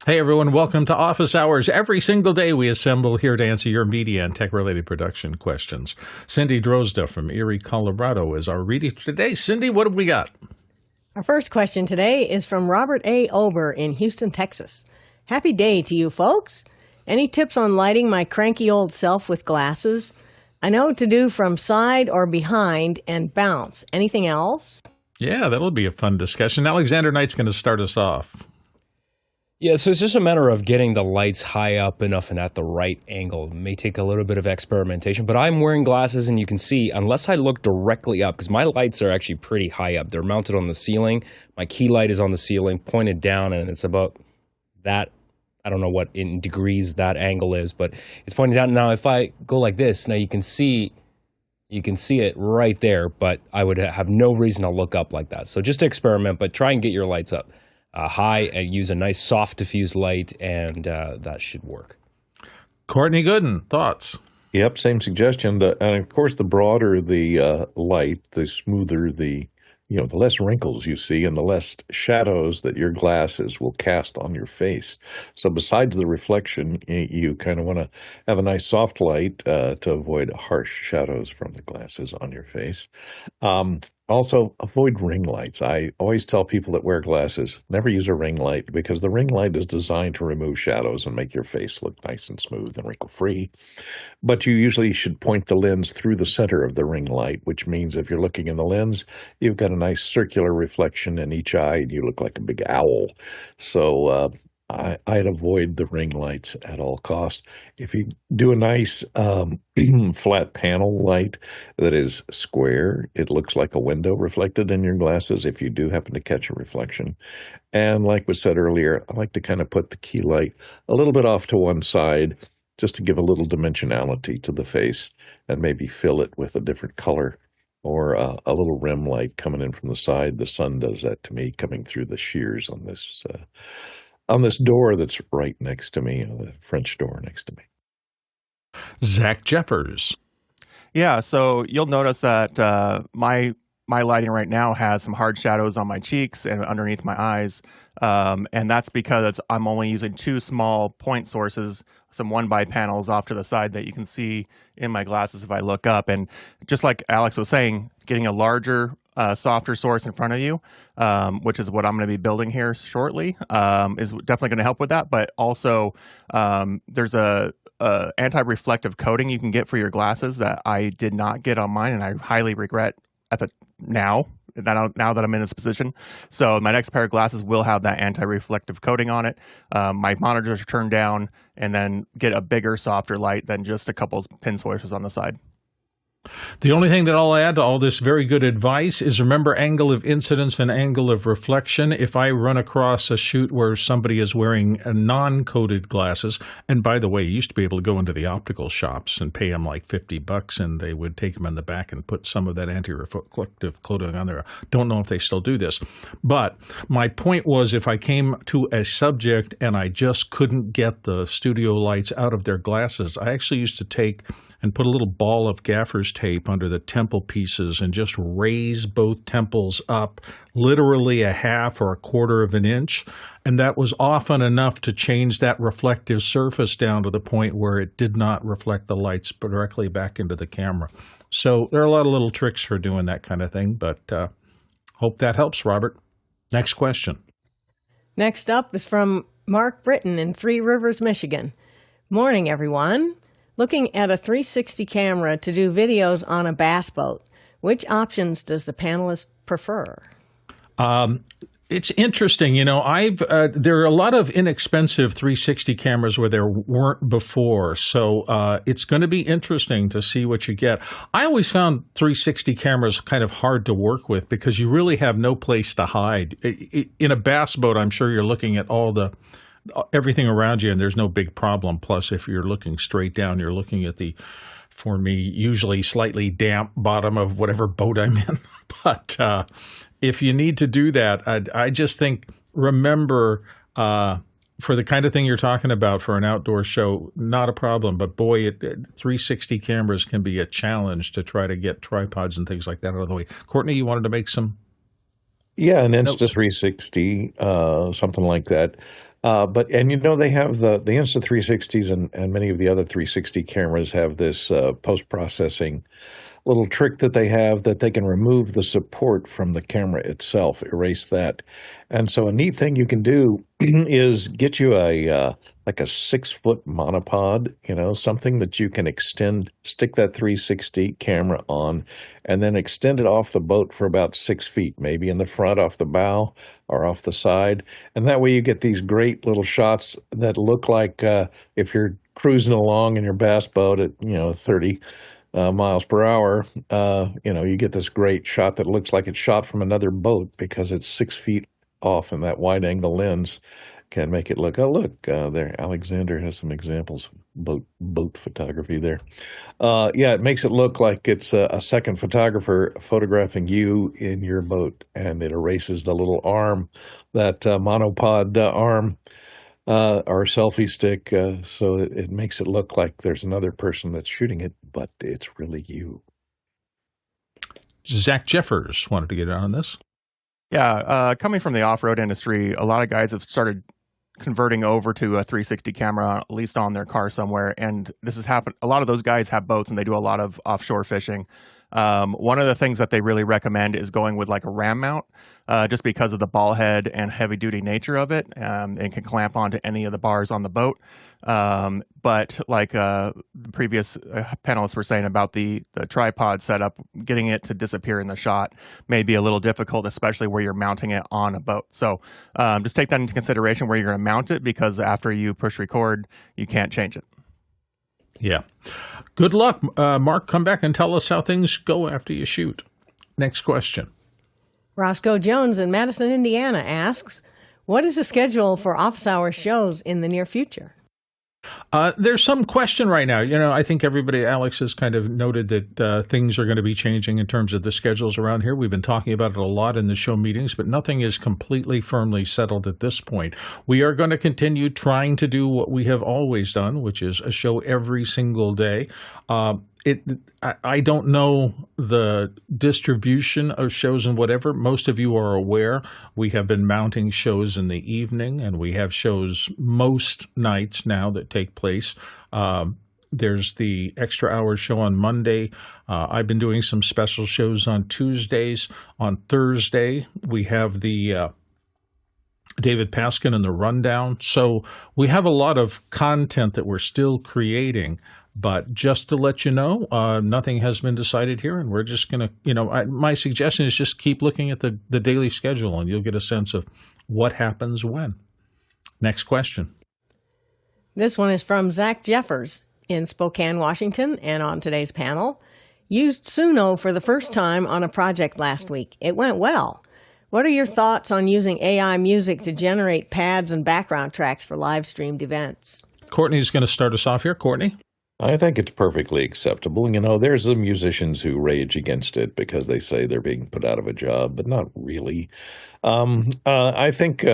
Hey everyone, welcome to Office Hours. Every single day we assemble here to answer your media and tech-related production questions. Cindy Drozda from Erie, Colorado is our reader today. Cindy, what have we got? Our first question today is from Robert A. Ober in Houston, Texas. Happy day to you folks. Any tips on lighting my cranky old self with glasses? I know what to do from side or behind and bounce. Anything else? Yeah, that'll be a fun discussion. Alexander Knight's going to start us off. Yeah, so it's just a matter of getting the lights high up enough and at the right angle. It may take a little bit of experimentation, but I'm wearing glasses and you can see, unless I look directly up, because my lights are actually pretty high up. They're mounted on the ceiling. My key light is on the ceiling, pointed down, and it's about that. I don't know what in degrees that angle is, but it's pointed down. Now, if I go like this, now you can see it right there, but I would have no reason to look up like that. So just experiment, but try and get your lights up high and use a nice soft diffuse light, and that should work. Courtney Gooden, thoughts? Yep, same suggestion. And of course, the broader the light, the smoother the less wrinkles you see and the less shadows that your glasses will cast on your face. So besides the reflection, you kind of want to have a nice soft light to avoid harsh shadows from the glasses on your face. Also, avoid ring lights. I always tell people that wear glasses, never use a ring light, because the ring light is designed to remove shadows and make your face look nice and smooth and wrinkle-free. But you usually should point the lens through the center of the ring light, which means if you're looking in the lens, you've got a nice circular reflection in each eye, and you look like a big owl. So I'd avoid the ring lights at all costs. If you do a nice flat panel light that is square, it looks like a window reflected in your glasses if you do happen to catch a reflection. And like was said earlier, I like to kind of put the key light a little bit off to one side just to give a little dimensionality to the face and maybe fill it with a different color. Or a little rim light coming in from the side. The sun does that to me, coming through the shears on this door that's right next to me, the French door next to me. Zach Jeffers. Yeah, so you'll notice that my lighting right now has some hard shadows on my cheeks and underneath my eyes, and that's because I'm only using two small point sources, some 1x panels off to the side that you can see in my glasses if I look up. And just like Alex was saying, getting a larger softer source in front of you, which is what I'm going to be building here shortly, is definitely going to help with that. But also, there's a anti-reflective coating you can get for your glasses that I did not get on mine, and I highly regret now that I'm in this position. So my next pair of glasses will have that anti-reflective coating on it. My monitors are turned down, and then get a bigger, softer light than just a couple pin sources on the side. The only thing that I'll add to all this very good advice is remember angle of incidence and angle of reflection. If I run across a shoot where somebody is wearing non-coated glasses, and by the way, you used to be able to go into the optical shops and pay them like $50 and they would take them in the back and put some of that anti-reflective coating on there. Don't know if they still do this. But my point was, if I came to a subject and I just couldn't get the studio lights out of their glasses, I actually used to take and put a little ball of gaffer's tape under the temple pieces and just raise both temples up literally a half or a quarter of an inch. And that was often enough to change that reflective surface down to the point where it did not reflect the lights directly back into the camera. So there are a lot of little tricks for doing that kind of thing, but hope that helps, Robert. Next question. Next up is from Mark Britton in Three Rivers, Michigan. Morning, everyone. Looking at a 360 camera to do videos on a bass boat, which options does the panelist prefer? It's interesting. There are a lot of inexpensive 360 cameras where there weren't before. So it's going to be interesting to see what you get. I always found 360 cameras kind of hard to work with because you really have no place to hide. In a bass boat, I'm sure you're looking at everything around you, and there's no big problem. Plus, if you're looking straight down, you're looking at the, for me, usually slightly damp bottom of whatever boat I'm in. But if you need to do that, I just think, remember, for the kind of thing you're talking about for an outdoor show, not a problem. But boy, 360 cameras can be a challenge to try to get tripods and things like that out of the way. Courtney, you wanted to make some? Yeah, an Insta360, something like that. And they have the Insta360s and many of the other 360 cameras have this post-processing little trick that they have that they can remove the support from the camera itself, erase that. And so a neat thing you can do is get you like a 6-foot monopod, something that you can extend, stick that 360 camera on, and then extend it off the boat for about 6 feet, maybe in the front, off the bow, or off the side. And that way you get these great little shots that look like if you're cruising along in your bass boat at, 30 miles per hour, you get this great shot that looks like it's shot from another boat because it's 6 feet off, and that wide-angle lens can make it look, there, Alexander has some examples of boat photography there. It makes it look like it's a second photographer photographing you in your boat, and it erases the little arm, that monopod arm, or selfie stick, so it makes it look like there's another person that's shooting it, but it's really you. Zach Jeffers wanted to get on this. Yeah, coming from the off-road industry, a lot of guys have started converting over to a 360 camera, at least on their car somewhere. And this has happened. A lot of those guys have boats and they do a lot of offshore fishing. One of the things that they really recommend is going with like a ram mount, just because of the ball head and heavy duty nature of it. It can clamp onto any of the bars on the boat. But like the previous panelists were saying about the tripod setup, getting it to disappear in the shot may be a little difficult, especially where you're mounting it on a boat. So just take that into consideration where you're going to mount it, because after you push record, you can't change it. Yeah. Good luck, Mark. Come back and tell us how things go after you shoot. Next question. Roscoe Jones in Madison, Indiana asks, what is the schedule for office hour shows in the near future? There's some question right now. I think everybody, Alex has kind of noted that things are going to be changing in terms of the schedules around here. We've been talking about it a lot in the show meetings, but nothing is completely firmly settled at this point. We are going to continue trying to do what we have always done, which is a show every single day. I don't know the distribution of shows and whatever. Most of you are aware we have been mounting shows in the evening, and we have shows most nights now that take place. There's the Extra Hours show on Monday. I've been doing some special shows on Tuesdays. On Thursday, we have the David Paskin and the Rundown. So we have a lot of content that we're still creating. But just to let you know, nothing has been decided here, and we're just going to, my suggestion is just keep looking at the daily schedule, and you'll get a sense of what happens when. Next question. This one is from Zach Jeffers in Spokane, Washington, and on today's panel. Used Suno for the first time on a project last week. It went well. What are your thoughts on using AI music to generate pads and background tracks for live-streamed events? Courtney's going to start us off here. Courtney? I think it's perfectly acceptable. There's the musicians who rage against it because they say they're being put out of a job, but not really. I think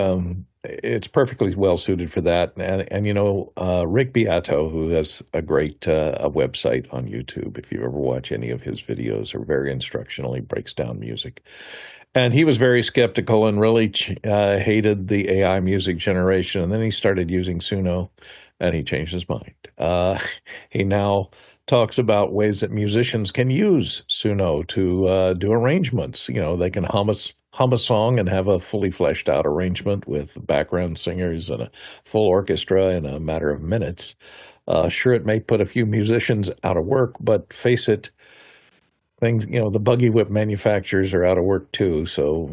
it's perfectly well suited for that. And Rick Beato, who has a great website on YouTube, if you ever watch any of his videos, are very instructional. He breaks down music. And he was very skeptical and really hated the AI music generation. And then he started using Suno. And he changed his mind. He now talks about ways that musicians can use Suno to do arrangements. They can hum a song and have a fully fleshed out arrangement with background singers and a full orchestra in a matter of minutes. Sure, it may put a few musicians out of work, but face it, the buggy whip manufacturers are out of work too. So,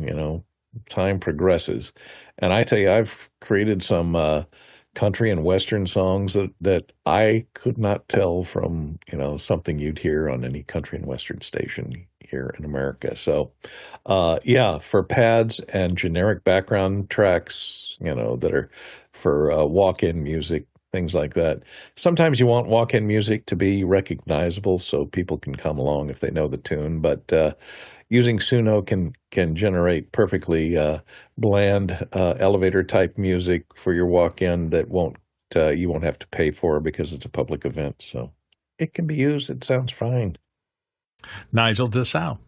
time progresses. And I tell you, I've created some country and western songs that I could not tell from, something you'd hear on any country and western station here in America. So, for pads and generic background tracks, that are for walk-in music, things like that. Sometimes you want walk-in music to be recognizable so people can come along if they know the tune, but using Suno can generate perfectly bland elevator type music for your walk-in that you won't have to pay for because it's a public event. So it can be used. It sounds fine. Nigel DeSalle.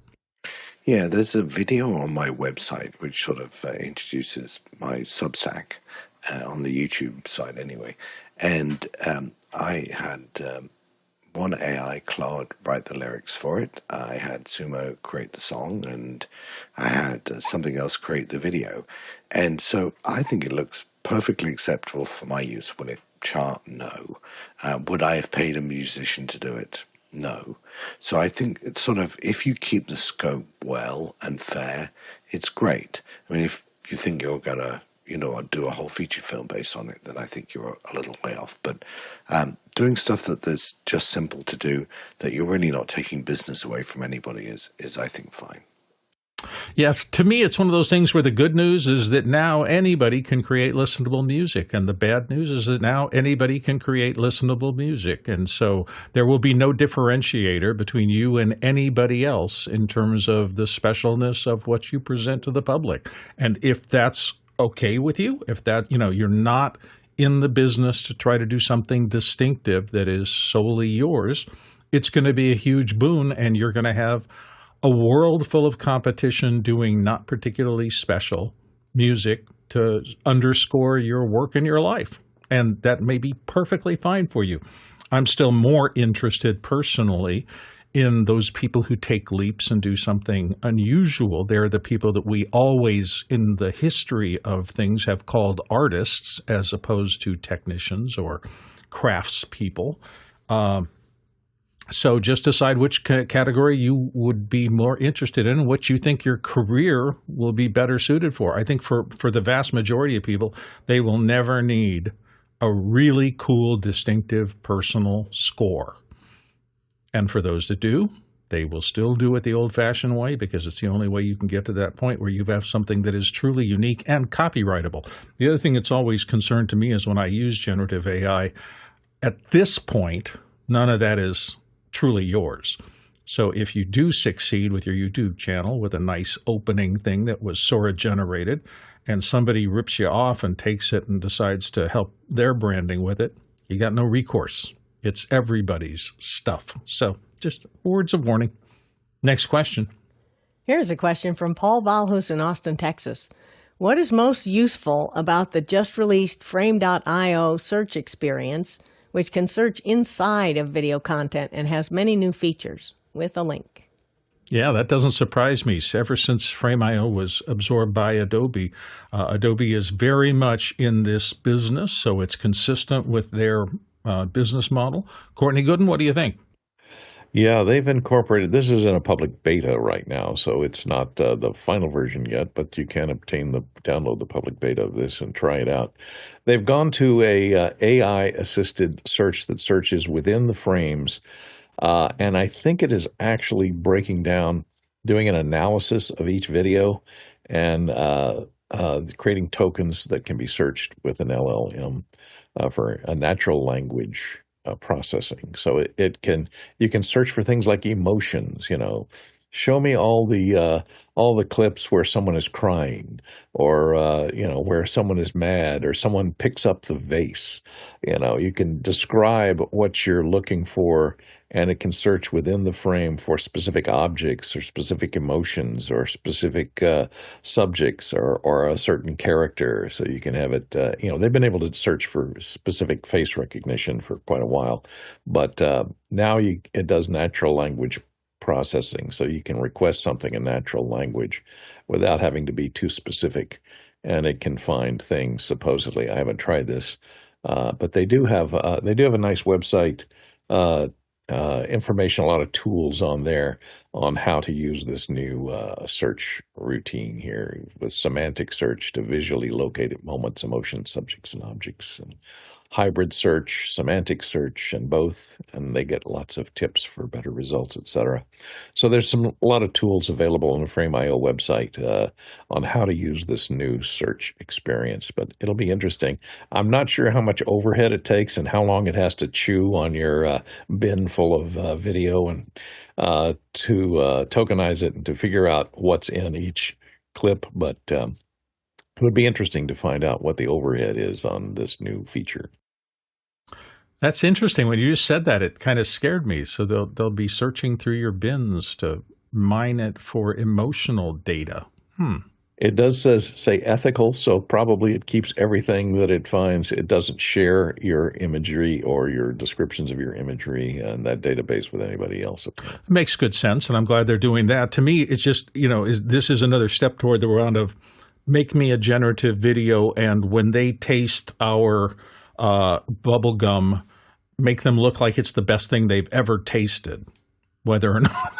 Yeah, there's a video on my website which sort of introduces my Substack on the YouTube side anyway. And I had one AI, Claude, write the lyrics for it. I had Sumo create the song, and I had something else create the video. And so I think it looks perfectly acceptable for my use. Will it chart? No. Would I have paid a musician to do it? No. So I think it's sort of, if you keep the scope well and fair, it's great. I mean, if you think you're going to, do a whole feature film based on it, then I think you're a little way off. But doing stuff that's just simple to do, that you're really not taking business away from anybody is I think, fine. Yeah, to me, it's one of those things where the good news is that now anybody can create listenable music, and the bad news is that now anybody can create listenable music. And so there will be no differentiator between you and anybody else in terms of the specialness of what you present to the public. And if that's okay with you, if that, you're not in the business to try to do something distinctive that is solely yours, it's going to be a huge boon, and you're going to have a world full of competition doing not particularly special music to underscore your work in your life. And that may be perfectly fine for you. I'm still more interested personally in those people who take leaps and do something unusual. They're the people that we always, in the history of things, have called artists as opposed to technicians or craftspeople. So just decide which category you would be more interested in, what you think your career will be better suited for. I think for the vast majority of people, they will never need a really cool, distinctive, personal score. And for those that do, they will still do it the old-fashioned way, because it's the only way you can get to that point where you have something that is truly unique and copyrightable. The other thing that's always concerned to me is when I use generative AI, at this point, none of that is truly yours. So if you do succeed with your YouTube channel with a nice opening thing that was Sora generated, and somebody rips you off and takes it and decides to help their branding with it, you got no recourse. It's everybody's stuff. So just words of warning. Next question. Here's a question from Paul Valhus in Austin, Texas. What is most useful about the just released Frame.io search experience, which can search inside of video content and has many new features, with a link? Yeah, that doesn't surprise me. Ever since Frame.io was absorbed by Adobe, Adobe is very much in this business, so it's consistent with their business model. Courtney Gooden, what do you think? Yeah, they've incorporated, this is in a public beta right now, so it's not the final version yet, but you can download the public beta of this and try it out. They've gone to a AI-assisted search that searches within the frames, and I think it is actually breaking down, doing an analysis of each video, and creating tokens that can be searched with an LLM for a natural language processing. So you can search for things like emotions, show me all the clips where someone is crying, or where someone is mad, or someone picks up the vase. You can describe what you're looking for, and it can search within the frame for specific objects or specific emotions or specific subjects or a certain character. So you can have it, they've been able to search for specific face recognition for quite a while, but now it does natural language processing. So you can request something in natural language without having to be too specific, and it can find things, supposedly. I haven't tried this, but they do have a nice website, information, a lot of tools on there on how to use this new search routine here with semantic search to visually locate moments, emotions, subjects, and objects, and hybrid search, semantic search, and both, and they get lots of tips for better results, etc. So there's a lot of tools available on the Frame.io website on how to use this new search experience, but it'll be interesting. I'm not sure how much overhead it takes and how long it has to chew on your bin full of video and to tokenize it and to figure out what's in each clip, but it would be interesting to find out what the overhead is on this new feature. That's interesting. When you just said that, it kind of scared me. So they'll be searching through your bins to mine it for emotional data. It does say ethical, so probably it keeps everything that it finds. It doesn't share your imagery or your descriptions of your imagery and that database with anybody else. It makes good sense, and I'm glad they're doing that. To me, it's just, this is another step toward the round of make me a generative video, and when they taste our bubble gum, make them look like it's the best thing they've ever tasted, whether or not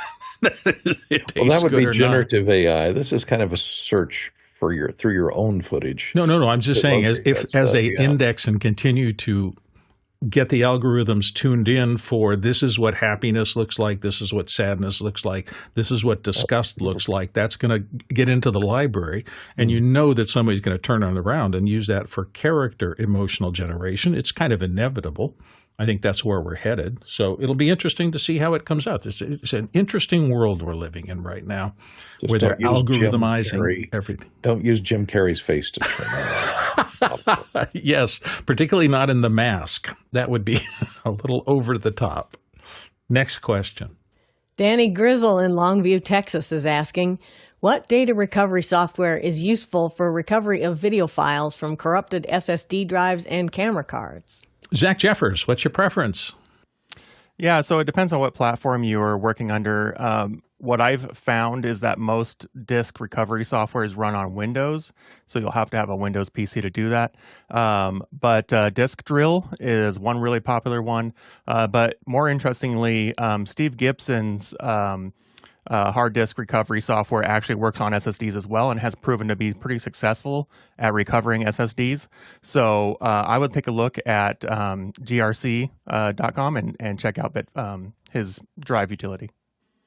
it tastes good or not. Well, that would be generative AI. This is kind of a search for through your own footage. No. I'm just saying, as they index and continue to get the algorithms tuned in for this is what happiness looks like, this is what sadness looks like, this is what disgust looks like, that's going to get into the library, and you know that somebody's going to turn it around and use that for character emotional generation. It's kind of inevitable. I think that's where we're headed. So it'll be interesting to see how it comes out. It's an interesting world we're living in right now, where they're algorithmizing everything. Don't use Jim Carrey's face to trim it. Yes, particularly not in The Mask. That would be a little over the top. Next question. Danny Grizzle in Longview, Texas is asking, what data recovery software is useful for recovery of video files from corrupted SSD drives and camera cards? Zach Jeffers, what's your preference? Yeah, so it depends on what platform you're working under. What I've found is that most disk recovery software is run on Windows, so you'll have to have a Windows PC to do that. But Disk Drill is one really popular one. But more interestingly, Steve Gibson's hard disk recovery software actually works on SSDs as well and has proven to be pretty successful at recovering SSDs. So I would take a look at grc.com and check out his drive utility.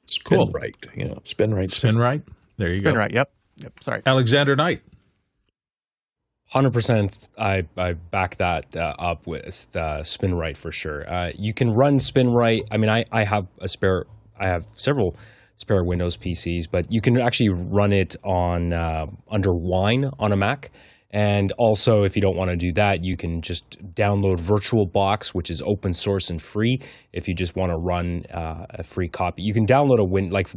SpinRite. SpinRite. SpinRite. There you go. SpinRite. Yep. Sorry. Alexander Knight. 100%. I back that up with SpinRite for sure. You can run SpinRite. I mean, I have several spare Windows PCs, but you can actually run it on under Wine on a Mac. And also, if you don't want to do that, you can just download VirtualBox, which is open source and free. If you just want to run a free copy, you can download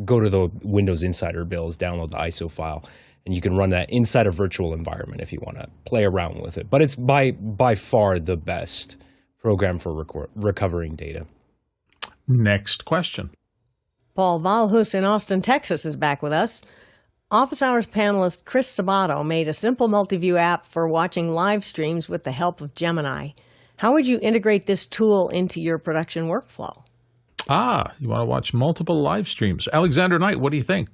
go to the Windows Insider Builds, download the ISO file, and you can run that inside a virtual environment if you want to play around with it. But it's by far the best program for recovering data. Next question. Paul Valhus in Austin, Texas is back with us. Office Hours panelist Chris Sabato made a simple multiview app for watching live streams with the help of Gemini. How would you integrate this tool into your production workflow? You want to watch multiple live streams. Alexander Knight, what do you think?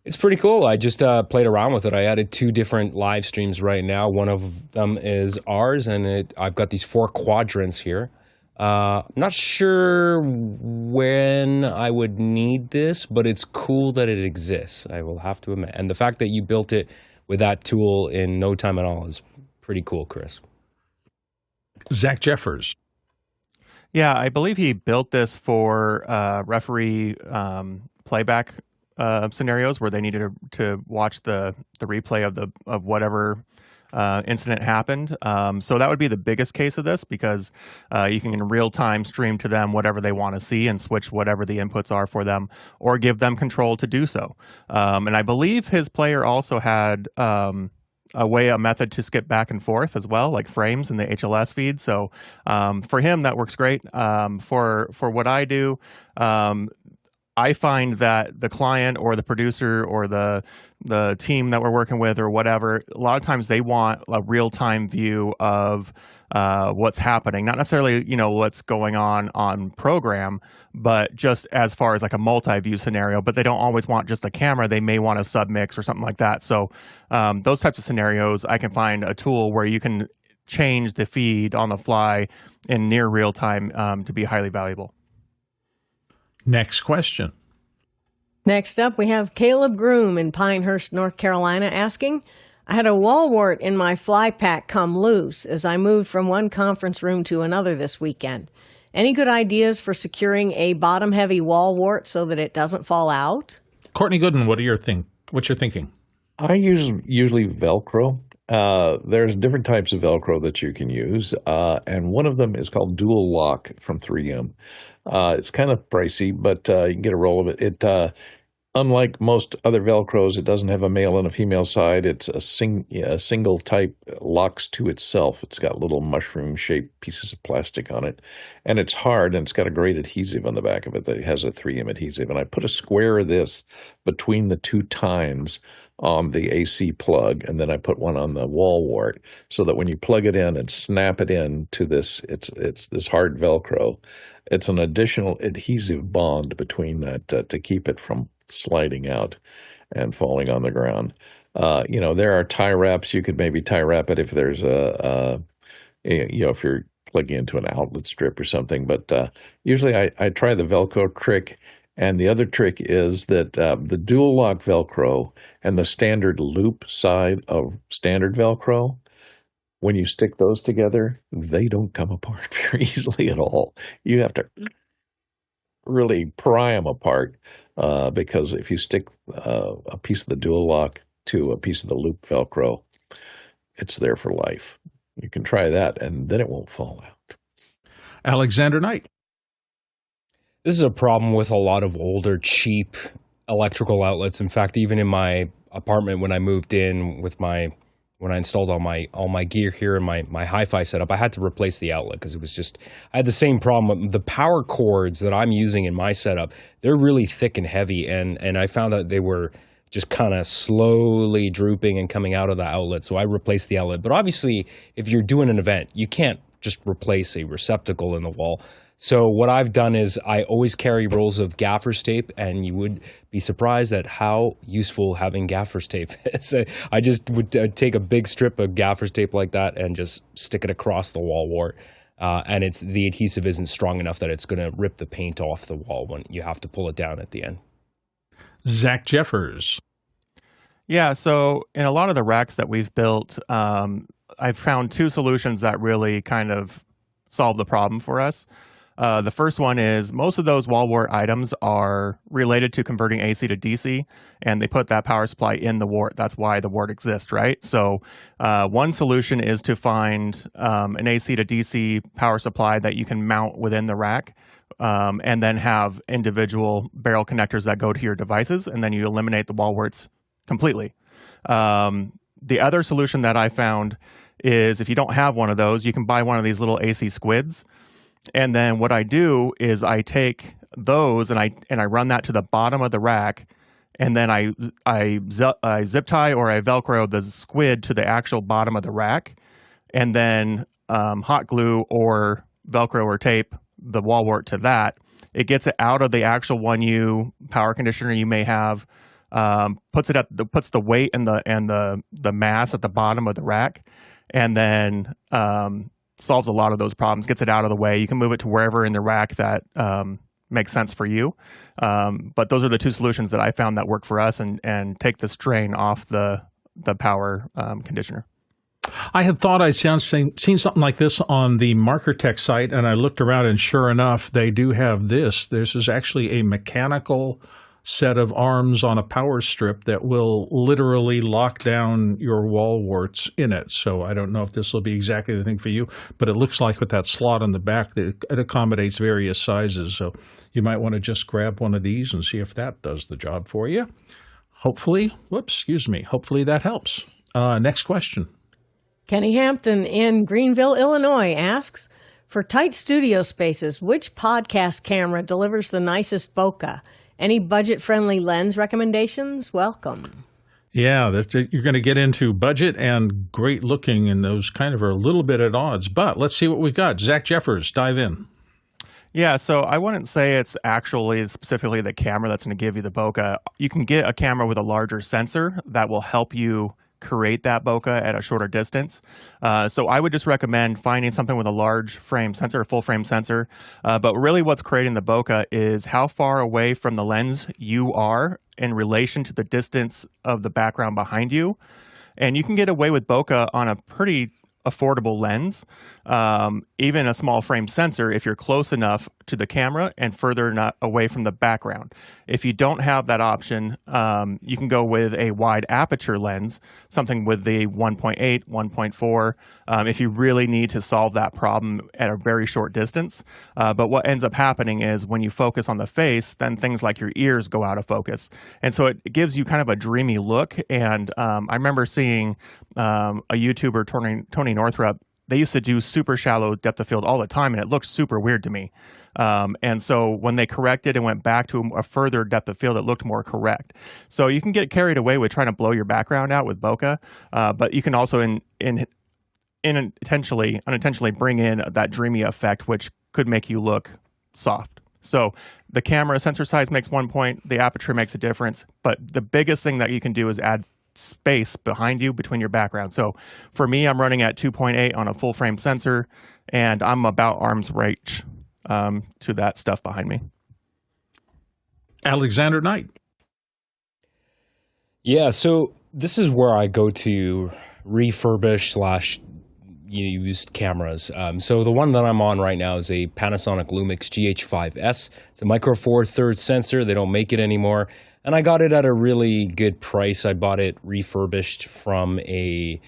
It's pretty cool. I just played around with it. I added 2 different live streams right now. One of them is ours, and I've got these 4 quadrants here. I'm not sure when I would need this, but it's cool that it exists, I will have to admit. And the fact that you built it with that tool in no time at all is pretty cool, Chris. Zach Jeffers. Yeah, I believe he built this for referee playback scenarios where they needed to watch the replay of whatever incident happened. So that would be the biggest case of this, because you can in real time stream to them whatever they want to see and switch whatever the inputs are for them, or give them control to do so. And I believe his player also had a method to skip back and forth as well, like frames in the HLS feed. So for him, that works great. For what I do, I find that the client or the producer or the team that we're working with or whatever, a lot of times they want a real-time view of what's happening. Not necessarily, what's going on program, but just as far as like a multi-view scenario. But they don't always want just a camera. They may want a submix or something like that. So those types of scenarios, I can find a tool where you can change the feed on the fly in near real time to be highly valuable. Next question. Next up, we have Caleb Groom in Pinehurst, North Carolina asking, I had a wall wart in my flypack come loose as I moved from one conference room to another this weekend. Any good ideas for securing a bottom-heavy wall wart so that it doesn't fall out? Courtney Gooden, what's your thinking? I use usually Velcro. There's different types of Velcro that you can use, and one of them is called Dual Lock from 3M. It's kind of pricey, but you can get a roll of it. unlike most other Velcros, it doesn't have a male and a female side. It's a single type, locks to itself. It's got little mushroom-shaped pieces of plastic on it, and it's hard, and it's got a great adhesive on the back of it that has a 3M adhesive. And I put a square of this between the two tines on the AC plug, and then I put one on the wall wart, so that when you plug it in and snap it in to this, it's this hard Velcro. It's an additional adhesive bond between that to keep it from sliding out and falling on the ground. There are tie wraps. You could maybe tie wrap it if there's if you're plugging into an outlet strip or something. But usually I try the Velcro trick. And the other trick is that the dual lock Velcro and the standard loop side of standard Velcro, when you stick those together, they don't come apart very easily at all. You have to really pry them apart because if you stick a piece of the dual lock to a piece of the loop Velcro, it's there for life. You can try that, and then it won't fall out. Alexander Knight. This is a problem with a lot of older, cheap electrical outlets. In fact, even in my apartment when I moved in when I installed all my gear here and my hi-fi setup, I had to replace the outlet because I had the same problem. The power cords that I'm using in my setup, they're really thick and heavy, and I found that they were just kind of slowly drooping and coming out of the outlet, so I replaced the outlet. But obviously, if you're doing an event, you can't just replace a receptacle in the wall. So what I've done is I always carry rolls of gaffer's tape, and you would be surprised at how useful having gaffer's tape is. I just would take a big strip of gaffer's tape like that and just stick it across the wall wart. And the adhesive isn't strong enough that it's going to rip the paint off the wall when you have to pull it down at the end. Zach Jeffers. Yeah, so in a lot of the racks that we've built, I've found two solutions that really kind of solve the problem for us. The first one is most of those wall wart items are related to converting AC to DC, and they put that power supply in the wart. That's why the wart exists, right? So one solution is to find an AC to DC power supply that you can mount within the rack, and then have individual barrel connectors that go to your devices, and then you eliminate the wall warts completely. The other solution that I found is if you don't have one of those, you can buy one of these little AC squids. And then what I do is I take those and I run that to the bottom of the rack, and then I zip tie or I Velcro the squid to the actual bottom of the rack, and then hot glue or Velcro or tape the wall wart to that. It gets it out of the actual 1U power conditioner you may have, puts the weight and the mass at the bottom of the rack, and then solves a lot of those problems, gets it out of the way. You can move it to wherever in the rack that makes sense for you. But those are the two solutions that I found that work for us and take the strain off the power conditioner. I had thought I'd seen something like this on the MarkerTech site, and I looked around, and sure enough, they do have this. This is actually a mechanical set of arms on a power strip that will literally lock down your wall warts in it. So I don't know if this will be exactly the thing for you, but it looks like with that slot on the back, it accommodates various sizes. So you might want to just grab one of these and see if that does the job for you. Hopefully that helps. Next question. Kenny Hampton in Greenville, Illinois asks, for tight studio spaces, which podcast camera delivers the nicest bokeh? Any budget-friendly lens recommendations? Welcome. Yeah, you're going to get into budget and great looking, and those kind of are a little bit at odds. But let's see what we've got. Zach Jeffers, dive in. Yeah, so I wouldn't say it's actually specifically the camera that's going to give you the bokeh. You can get a camera with a larger sensor that will help you create that bokeh at a shorter distance. So I would just recommend finding something with a large frame sensor, a full frame sensor. But really what's creating the bokeh is how far away from the lens you are in relation to the distance of the background behind you. And you can get away with bokeh on a pretty affordable lens, even a small frame sensor, if you're close enough to the camera and further enough away from the background. If you don't have that option, you can go with a wide aperture lens, something with the 1.8, 1.4, if you really need to solve that problem at a very short distance. But what ends up happening is when you focus on the face, then things like your ears go out of focus. And so it gives you kind of a dreamy look. And I remember seeing a YouTuber, Tony Northrup. They used to do super shallow depth of field all the time, and it looked super weird to me. And so when they corrected and went back to a further depth of field, it looked more correct. So you can get carried away with trying to blow your background out with bokeh, but you can also unintentionally bring in that dreamy effect, which could make you look soft. So the camera sensor size makes 1 point, the aperture makes a difference, but the biggest thing that you can do is add space behind you between your background. So for me, I'm running at 2.8 on a full frame sensor, and I'm about arm's reach to that stuff behind me. Alexander Knight. Yeah, so this is where I go to refurbish / used cameras. So the one that I'm on right now is a Panasonic Lumix GH5S. It's a Micro Four Thirds sensor. They don't make it anymore. And I got it at a really good price. I bought it refurbished from a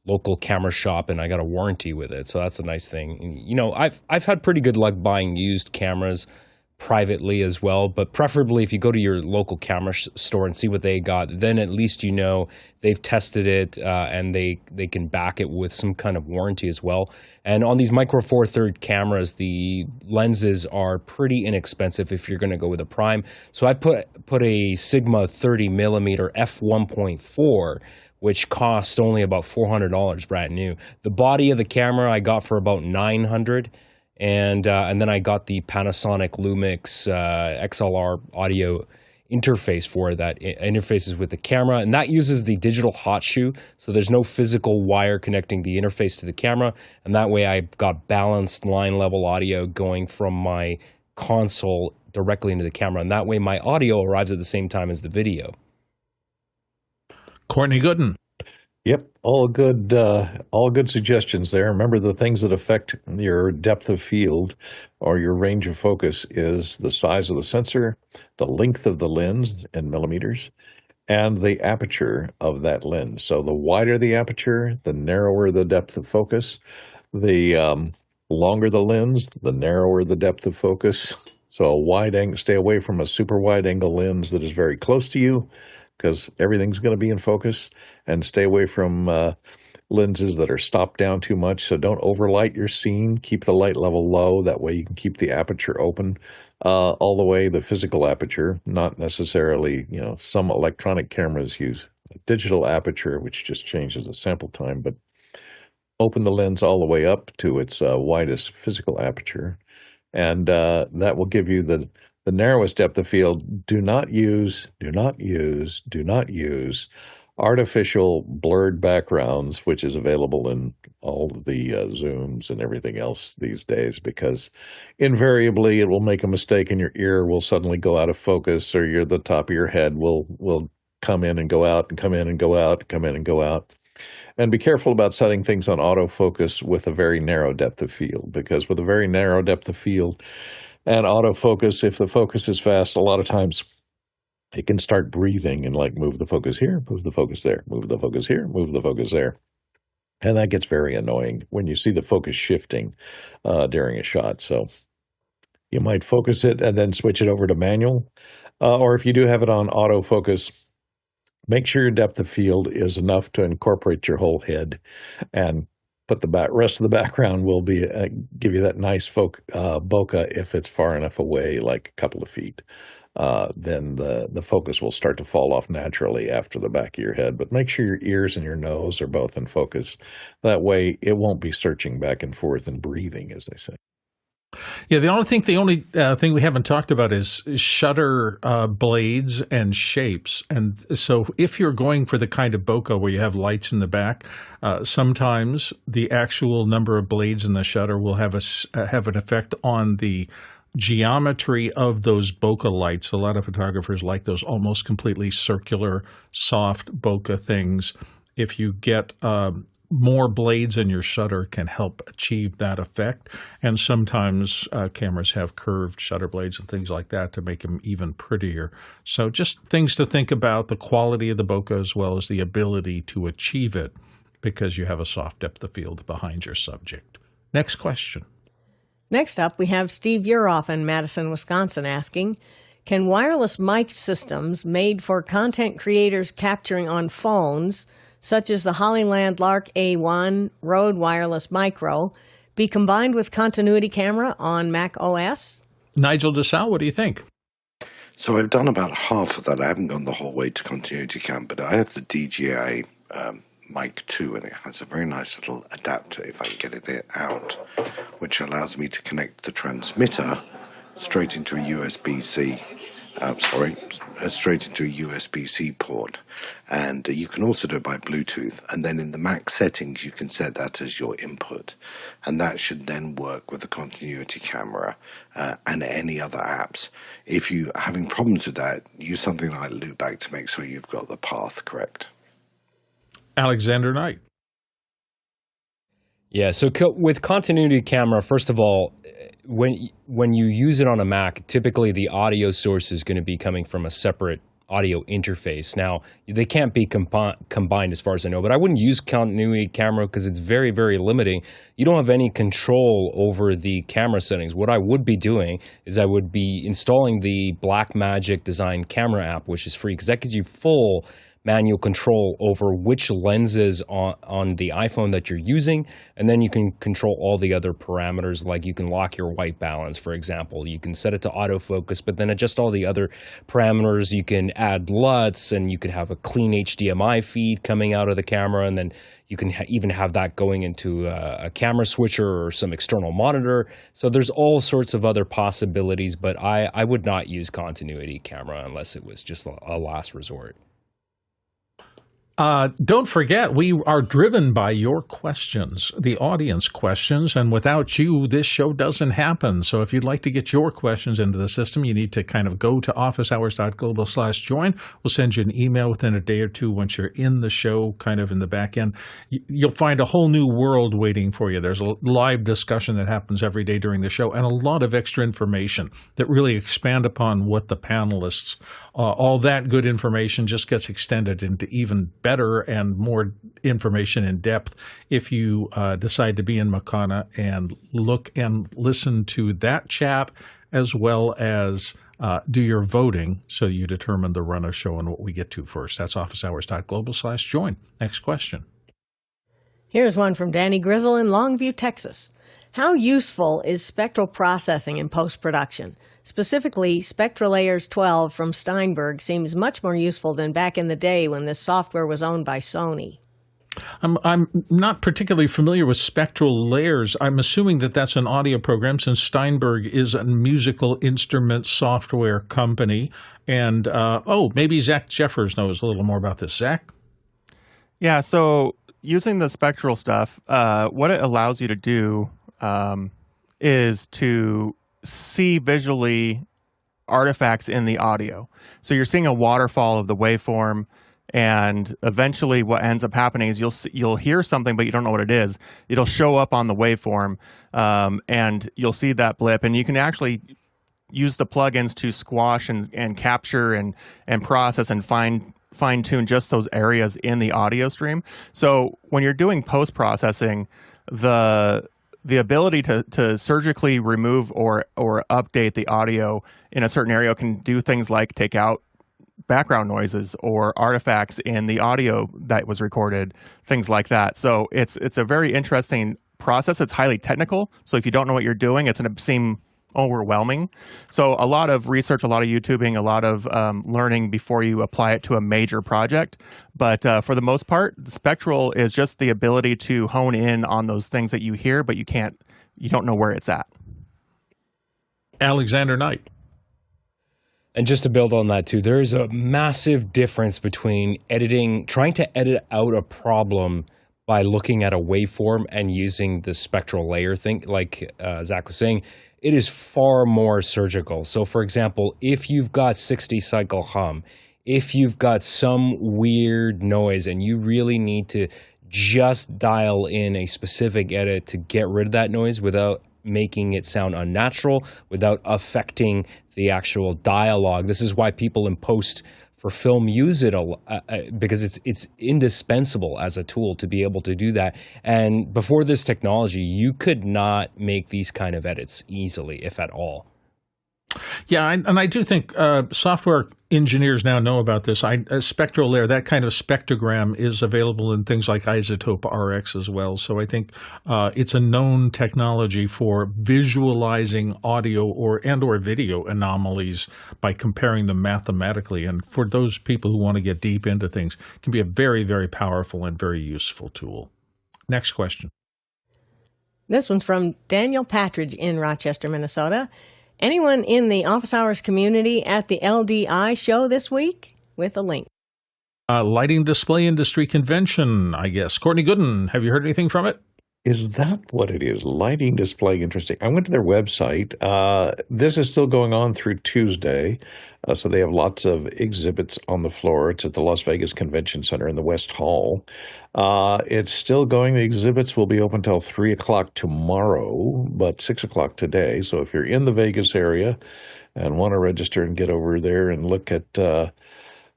local camera shop, and I got a warranty with it. So that's a nice thing. You know, I've had pretty good luck buying used cameras privately as well, but preferably if you go to your local camera store and see what they got, then at least you know they've tested it and they can back it with some kind of warranty as well. And on these Micro Four Third cameras, the lenses are pretty inexpensive if you're going to go with a prime. So I put a Sigma 30mm f1.4, which cost only about $400 brand new. The body of the camera I got for about $900. And then I got the Panasonic Lumix XLR audio interface for it that interfaces with the camera, and that uses the digital hot shoe, so there's no physical wire connecting the interface to the camera, and that way I've got balanced line level audio going from my console directly into the camera, and that way my audio arrives at the same time as the video. Courtney Gooden. Yep, all good suggestions there. Remember, the things that affect your depth of field or your range of focus is the size of the sensor, the length of the lens in millimeters, and the aperture of that lens. So the wider the aperture, the narrower the depth of focus. The longer the lens, the narrower the depth of focus. So a wide angle, stay away from a super wide angle lens that is very close to you, because everything's going to be in focus, and stay away from lenses that are stopped down too much. So don't overlight your scene. Keep the light level low. That way you can keep the aperture open all the way, the physical aperture, not necessarily, some electronic cameras use a digital aperture, which just changes the sample time, but open the lens all the way up to its widest physical aperture. And that will give you the narrowest depth of field. Do not use artificial blurred backgrounds, which is available in all of the Zooms and everything else these days, because invariably it will make a mistake and your ear will suddenly go out of focus, or the top of your head will come in and go out and come in and go out, come in and go out. And be careful about setting things on autofocus with a very narrow depth of field, because with a very narrow depth of field and autofocus, if the focus is fast, a lot of times it can start breathing and move the focus here, move the focus there, move the focus here, move the focus there. And that gets very annoying when you see the focus shifting during a shot. So you might focus it and then switch it over to manual. Or if you do have it on autofocus, make sure your depth of field is enough to incorporate your whole head, and put the rest of the background will be give you that nice bokeh if it's far enough away, like a couple of feet. Then the focus will start to fall off naturally after the back of your head. But make sure your ears and your nose are both in focus. That way it won't be searching back and forth and breathing, as they say. Yeah, the only thing we haven't talked about is shutter blades and shapes. And so if you're going for the kind of bokeh where you have lights in the back, sometimes the actual number of blades in the shutter will have an effect on the geometry of those bokeh lights. A lot of photographers like those almost completely circular, soft bokeh things. If you get more blades in your shutter can help achieve that effect. And sometimes cameras have curved shutter blades and things like that to make them even prettier. So just things to think about, the quality of the bokeh as well as the ability to achieve it because you have a soft depth of field behind your subject. Next question. Next up, we have Steve Uroff in Madison, Wisconsin asking, can wireless mic systems made for content creators capturing on phones, such as the Hollyland Lark A1 Rode Wireless Micro, be combined with continuity camera on macOS? Nigel DeSalle, what do you think? So I've done about half of that. I haven't gone the whole way to continuity cam, but I have the DJI Mic 2, and it has a very nice little adapter, if I can get it out, which allows me to connect the transmitter straight into a USB-C. Straight into a USB-C port, and you can also do it by Bluetooth. And then in the Mac settings, you can set that as your input, and that should then work with the continuity camera and any other apps. If you're having problems with that, use something like Loopback to make sure you've got the path correct. Alexander Knight. Yeah, so with continuity camera, first of all, when you use it on a Mac, typically the audio source is going to be coming from a separate audio interface. Now, they can't be combined as far as I know, but I wouldn't use continuity camera because it's very, very limiting. You don't have any control over the camera settings. What I would be doing is I would be installing the Blackmagic Design camera app, which is free, because that gives you full manual control over which lenses on the iPhone that you're using, and then you can control all the other parameters, like you can lock your white balance, for example. You can set it to autofocus, but then adjust all the other parameters. You can add LUTs, and you could have a clean HDMI feed coming out of the camera, and then you can even have that going into a camera switcher or some external monitor. So there's all sorts of other possibilities, but I would not use continuity camera unless it was just a last resort. Don't forget, we are driven by your questions, the audience questions, and without you, this show doesn't happen. So if you'd like to get your questions into the system, you need to kind of go to officehours.global/join. We'll send you an email within a day or two once you're in the show, kind of in the back end. You'll find a whole new world waiting for you. There's a live discussion that happens every day during the show and a lot of extra information that really expand upon what the panelists, all that good information just gets extended into even better and more information in depth if you decide to be in Makana and look and listen to that chat as well as do your voting so you determine the run of show and what we get to first. That's officehours.global/join. Next question. Here's one from Danny Grizzle in Longview, Texas. How useful is spectral processing in post-production? Specifically, SpectraLayers 12 from Steinberg seems much more useful than back in the day when this software was owned by Sony. I'm not particularly familiar with SpectraLayers. I'm assuming that that's an audio program since Steinberg is a musical instrument software company. And, maybe Zach Jeffers knows a little more about this. Zach? Yeah, so using the spectral stuff, what it allows you to do is to see visually artifacts in the audio. So you're seeing a waterfall of the waveform, and eventually what ends up happening is you'll hear something, but you don't know what it is. It'll show up on the waveform, and you'll see that blip, and you can actually use the plugins to squash and capture and process and fine-tune just those areas in the audio stream. So when you're doing post-processing, the ability to surgically remove or update the audio in a certain area can do things like take out background noises or artifacts in the audio that was recorded, things like that. So it's a very interesting process. It's highly technical. So if you don't know what you're doing, it's going to seem overwhelming. So a lot of research, a lot of YouTubing, a lot of learning before you apply it to a major project. But for the most part, the spectral is just the ability to hone in on those things that you hear, but you don't know where it's at. Alexander Knight. And just to build on that too, there is a massive difference between trying to edit out a problem by looking at a waveform and using the spectral layer thing, like Zach was saying. It is far more surgical. So for example, if you've got 60 cycle hum, if you've got some weird noise and you really need to just dial in a specific edit to get rid of that noise without making it sound unnatural, without affecting the actual dialogue. This is why people in post for film use it because it's indispensable as a tool to be able to do that. And before this technology, you could not make these kind of edits easily, if at all. Yeah, and I do think software engineers now know about this. Spectral layer, that kind of spectrogram is available in things like Isotope RX as well. So I think it's a known technology for visualizing audio or video anomalies by comparing them mathematically. And for those people who want to get deep into things, it can be a very, very powerful and very useful tool. Next question. This one's from Daniel Patridge in Rochester, Minnesota. Anyone in the Office Hours community at the LDI show this week? With a link. Lighting Display Industry Convention, I guess. Courtney Gooden, have you heard anything from it? Is that what it is? Lighting display, interesting. I went to their website. This is still going on through Tuesday, so they have lots of exhibits on the floor. It's at the Las Vegas Convention Center in the West Hall. It's still going. The exhibits will be open till 3 o'clock tomorrow, but 6 o'clock today. So if you're in the Vegas area and want to register and get over there and look at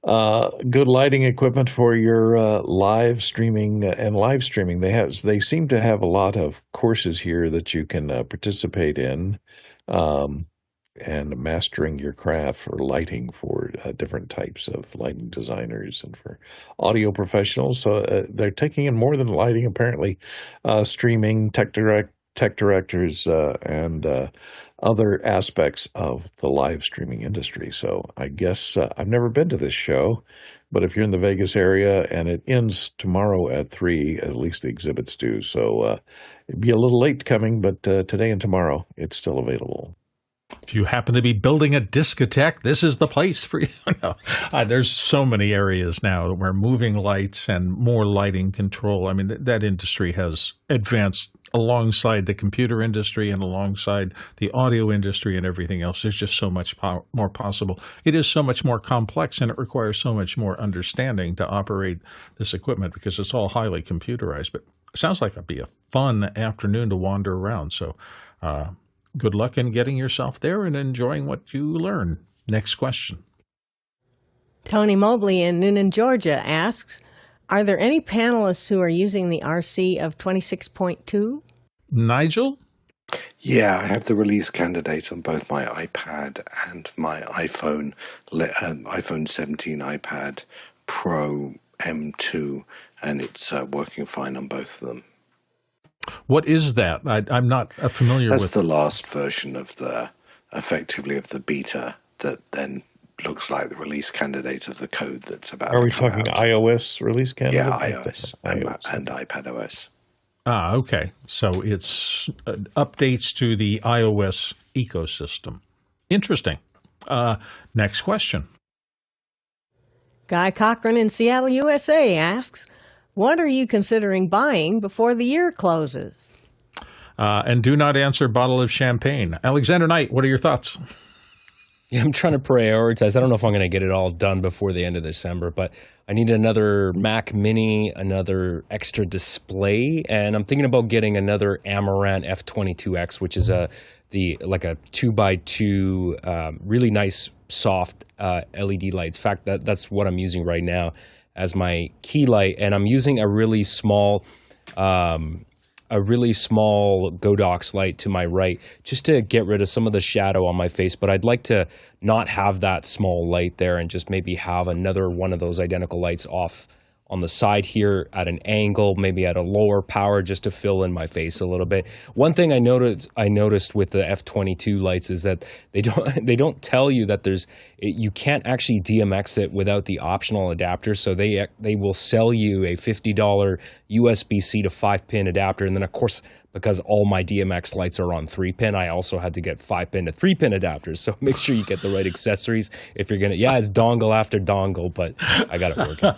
good lighting equipment for your live streaming, they seem to have a lot of courses here that you can participate in, and mastering your craft for lighting for different types of lighting designers and for audio professionals. So they're taking in more than lighting, apparently, streaming, tech directors, and other aspects of the live streaming industry. So I guess I've never been to this show, but if you're in the Vegas area, and it ends tomorrow at 3, at least the exhibits do. So it'd be a little late coming, but today and tomorrow it's still available. If you happen to be building a discotheque, this is the place for you. No, there's so many areas now where moving lights and more lighting control. I mean, that industry has advanced alongside the computer industry and alongside the audio industry and everything else. There's just so much more possible. It is so much more complex, and it requires so much more understanding to operate this equipment because it's all highly computerized. But it sounds like it'd be a fun afternoon to wander around. So good luck in getting yourself there and enjoying what you learn. Next question. Tony Mobley in Noonan, Georgia asks, are there any panelists who are using the RC of 26.2? Nigel? Yeah, I have the release candidate on both my iPad and my iPhone 17 iPad Pro M2, and it's working fine on both of them. What is that? I'm not familiar with. That's the last version of effectively of the beta that then looks like the release candidate of the code that's about. Are we to come talking out. iOS release candidate? Yeah, iOS and iPadOS. Okay. So it's updates to the iOS ecosystem. Interesting. Next question. Guy Cochran in Seattle, USA asks, what are you considering buying before the year closes? And do not answer bottle of champagne. Alexander Knight, what are your thoughts? Yeah, I'm trying to prioritize. I don't know if I'm going to get it all done before the end of December, but I need another Mac Mini, another extra display, and I'm thinking about getting another Amaran F22X, which is like a 2x2, really nice soft LED lights. In fact, that's what I'm using right now as my key light, and I'm using a really small Godox light to my right just to get rid of some of the shadow on my face. But I'd like to not have that small light there and just maybe have another one of those identical lights off on the side here at an angle, maybe at a lower power, just to fill in my face a little bit. One thing I noticed with the F22 lights is that they don't tell you that you can't actually DMX it without the optional adapter. So they will sell you a $50 USB-C to 5-pin adapter, and then of course, because all my DMX lights are on 3-pin, I also had to get 5-pin to 3-pin adapters. So make sure you get the right accessories if you're gonna. Yeah, it's dongle after dongle, but I got it working.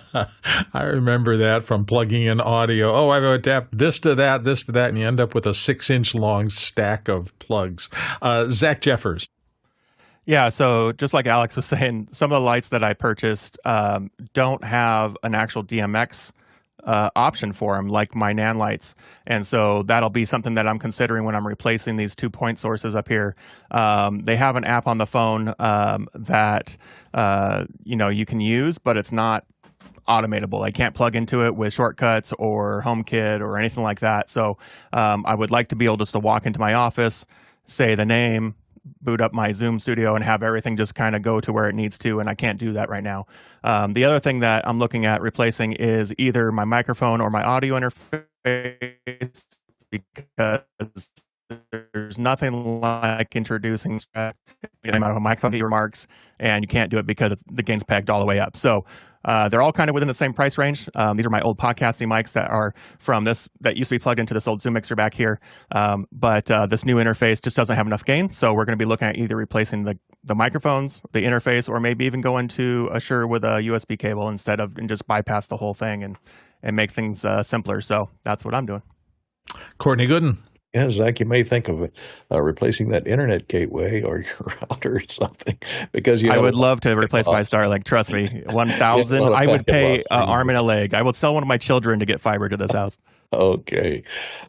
I remember that from plugging in audio. Oh, I've adapted this to that, and you end up with a 6-inch long stack of plugs. Zach Jeffers. Yeah, so just like Alex was saying, some of the lights that I purchased don't have an actual DMX option for them, like my NAND lights. And so that'll be something that I'm considering when I'm replacing these 2-point sources up here. They have an app on the phone that you can use, but it's not automatable. I can't plug into it with shortcuts or HomeKit or anything like that. So I would like to be able just to walk into my office, say the name, boot up my Zoom studio, and have everything just kind of go to where it needs to, and I can't do that right now. The other thing that I'm looking at replacing is either my microphone or my audio interface, because there's nothing like introducing a microphone remarks, and you can't do it because the gain's pegged all the way up. So they're all kind of within the same price range. These are my old podcasting mics that are from this, that used to be plugged into this old Zoom mixer back here. But this new interface just doesn't have enough gain. So we're going to be looking at either replacing the microphones, the interface, or maybe even going to a Shure with a USB cable instead of, and just bypass the whole thing and make things simpler. So that's what I'm doing. Courtney Gooden. Yeah, Zach, you may think of replacing that internet gateway or your router or something, because I would love to replace my Starlink. Trust me, 1,000. I would pay an arm and a leg. I would sell one of my children to get fiber to this house. Okay.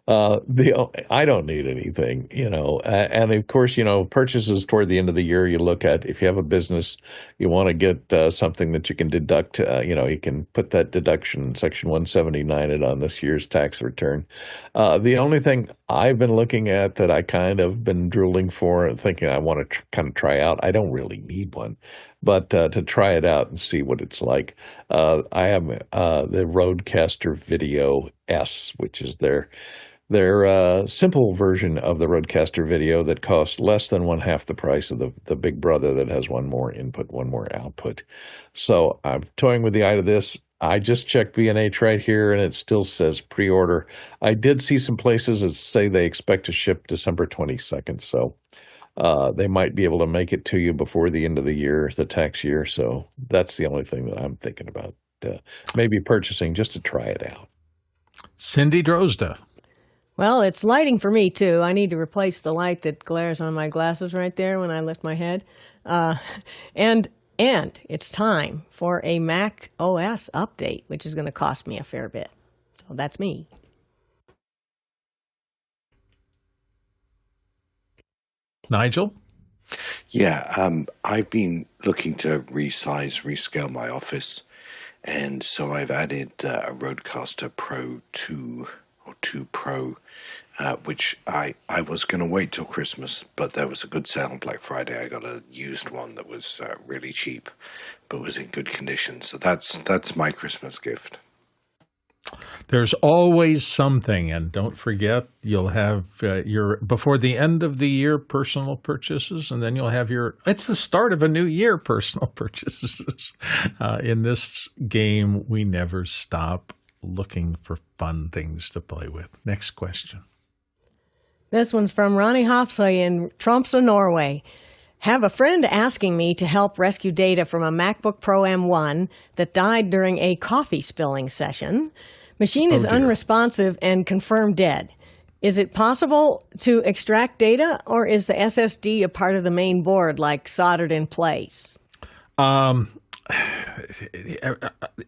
I don't need anything, and of course, purchases toward the end of the year, you look at, if you have a business, you want to get something that you can deduct, you can put that deduction, Section 179 it on this year's tax return. The only thing I've been looking at that I kind of been drooling for, thinking I want to kind of try out, I don't really need one, but to try it out and see what it's like. I have the Rodecaster Video S, which is their simple version of the Rodecaster Video that costs less than one half the price of the big brother that has one more input, one more output. So I'm toying with the idea of this. I just checked B&H right here, and it still says pre-order. I did see some places that say they expect to ship December 22nd, so they might be able to make it to you before the end of the year, the tax year. So that's the only thing that I'm thinking about, maybe purchasing just to try it out. Cindy Drozda. Well, it's lighting for me, too. I need to replace the light that glares on my glasses right there when I lift my head. And it's time for a macOS update, which is going to cost me a fair bit. So that's me. Nigel? Yeah, I've been looking to rescale my office, and so I've added a Rodecaster Pro 2 or 2 Pro, which I was going to wait till Christmas, but there was a good sale on Black Friday. I got a used one that was really cheap, but was in good condition. So that's my Christmas gift. There's always something, and don't forget, you'll have your, before the end of the year, personal purchases, and then you'll have it's the start of a new year, personal purchases. In this game, we never stop looking for fun things to play with. Next question. This one's from Ronnie Hofsøy in Tromsø, Norway. Have a friend asking me to help rescue data from a MacBook Pro M1 that died during a coffee spilling session. Machine is unresponsive and confirmed dead. Is it possible to extract data, or is the SSD a part of the main board, like soldered in place?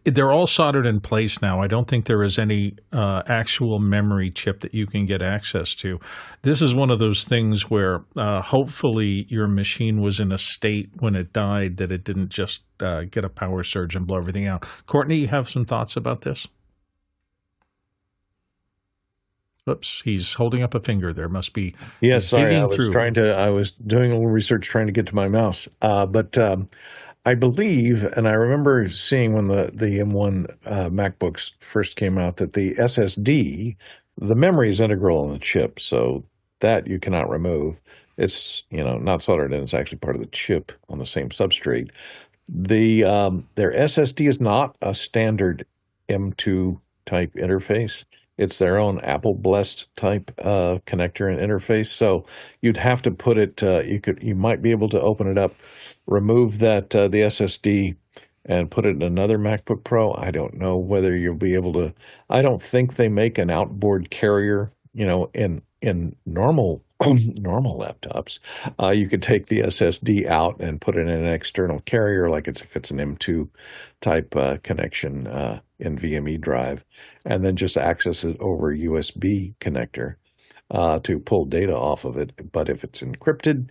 They're all soldered in place now. I don't think there is any actual memory chip that you can get access to. This is one of those things where hopefully your machine was in a state when it died that it didn't just get a power surge and blow everything out. Courtney, you have some thoughts about this? Oops, he's holding up a finger. There must be. Yeah, sorry, I through. was doing a little research trying to get to my mouse. But I believe, and I remember seeing when the M1 MacBooks first came out, that the SSD, the memory is integral in the chip, so that you cannot remove. It's not soldered in; it's actually part of the chip on the same substrate. Their SSD is not a standard M2 type interface. It's their own Apple blessed type connector and interface. So you'd have to put it. You might be able to open it up, remove that the SSD, and put it in another MacBook Pro. I don't know whether you'll be able to. I don't think they make an outboard carrier. In normal normal laptops. You could take the SSD out and put it in an external carrier, like if it's an M2 type connection NVMe drive, and then just access it over a USB connector to pull data off of it. But if it's encrypted,